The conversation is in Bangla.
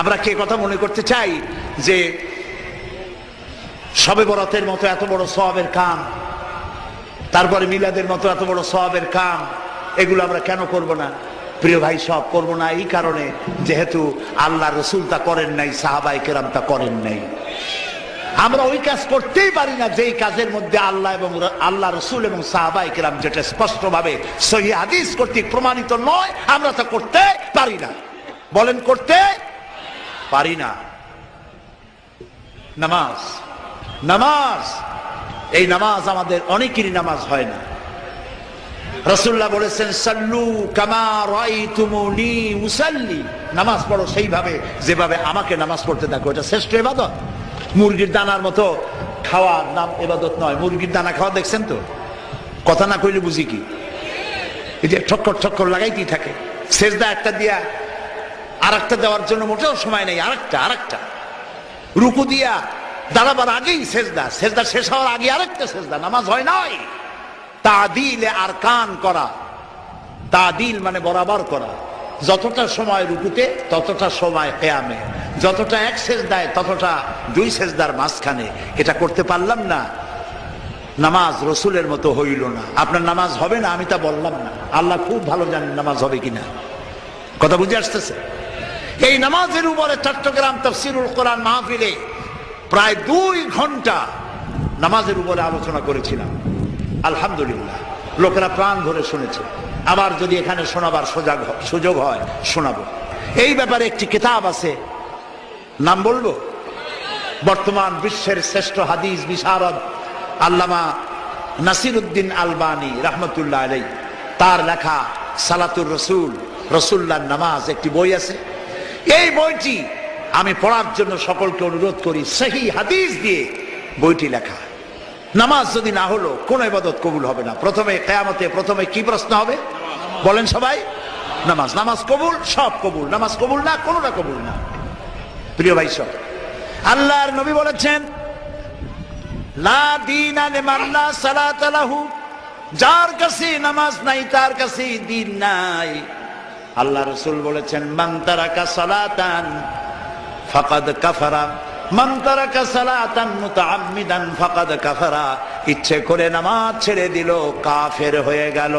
আমরা কে কথা মনে করতে চাই যে শবে বরাতের মতো এত বড় সওয়াবের কাম, তারপরে মিলাদের মতো এত বড় সওয়াবের কাম, এগুলো আমরা কেন করব না? প্রিয় ভাই, সব করব না এই কারণে যেহেতু আল্লাহ রসুল তা করেন নাই, সাহাবায়ে কেরাম তা করেন নাই। আমরা ওই কাজ করতেই পারি না যেই কাজের মধ্যে আল্লাহ এবং আল্লাহ রসুল এবং সাহাবায়ে কেরাম যেটা স্পষ্টভাবে সহিহ হাদিস কর্তৃক প্রমাণিত নয়, আমরা তা করতে পারি না। বলেন, করতে পারি না। নামাজ, নামাজ, এই নামাজ আমাদের অনেকেরই নামাজ হয় না। রাসূলুল্লাহ বলেছেন, সাল্লু কামা রাআইতুমুনি উসাল্লি, নামাজ পড়ো সেইভাবে যেভাবে আমাকে নামাজ পড়তে দেখো। এটা শ্রেষ্ঠ ইবাদত। মুরগির দানার মতো খাওয়ার নাম ইবাদত নয়। মুরগির দানা খাওয়া দেখছেন তো? কথা না কইলে বুঝি কি? এই যে ঠক্কর ঠক্কর লাগাইতেই থাকে। সেজদা একটা দিয়া আর একটা দেওয়ার জন্য মোটেও সময় নেই। আরেকটা রুকু দিয়া দাঁড়াবার আগেই সেজদা, সেজদা শেষ হওয়ার আগে আরেকটা সেজদা। নামাজ হয় নাই। তাদিলে আরকান করা, তাদিল মানে বরাবর করা। যতটা সময় রুকুতে ততটা সময় কিয়ামে, যতটা এক সেজদায় ততটা দুই সেজদার মাঝখানে। এটা করতে পারলাম না, নামাজ রসুলের মতো হইল না। আপনার নামাজ হবে না আমি তা বললাম না, আল্লাহ খুব ভালো জানেন নামাজ হবে কিনা। কথা বুঝে আসতেছে? এই নামাজের উপরে চট্টগ্রাম তাফসীরুল কোরআন মাহফিলে প্রায় 2 ঘন্টা নামাজের উপরে আলোচনা করেছিলাম। আলহামদুলিল্লাহ, লোকেরা প্রাণ ভরে শুনেছে। আবার যদি এখানে শোনাবার সুযোগ হয় শোনাবো। এই ব্যাপারে একটি কিতাব আছে, নাম বলবো? বর্তমান বিশ্বের শ্রেষ্ঠ হাদিস বিশারদ আল্লামা নাসিরউদ্দিন আলবানী রাহমাতুল্লাহ আলাইহি, তার লেখা সালাতুর রসুল, রসুল্লাহর নামাজ, একটি বই আছে। এই বইটি আমি পড়ার জন্য সকলকে অনুরোধ করি। সহিহ হাদিস দিয়ে বইটি লেখা। নামাজ যদি না হলো কোন ইবাদত কবুল হবে না। প্রথমে কিয়ামতে প্রথমে কি প্রশ্ন হবে বলেন সবাই? নামাজ। নামাজ কবুল, সব কবুল। নামাজ কবুল না, কোনটা কবুল না। প্রিয় ভাই সব, আল্লাহর নবী বলেছেন, লা দীনা লিমান লা সালাতা লাহু, যার কাছে নামাজ নাই তার কাছে দ্বীন নাই। আল্লাহ রাসূল বলেছেন, মান তারাকা সালাতান ফাকাদ কাফারা, মান তারাকা সালাতান মুতাআম্মিদান ফাকাদ কাফারা, ইচ্ছে করে নামাজ ছেড়ে দিল কাফের হয়ে গেল।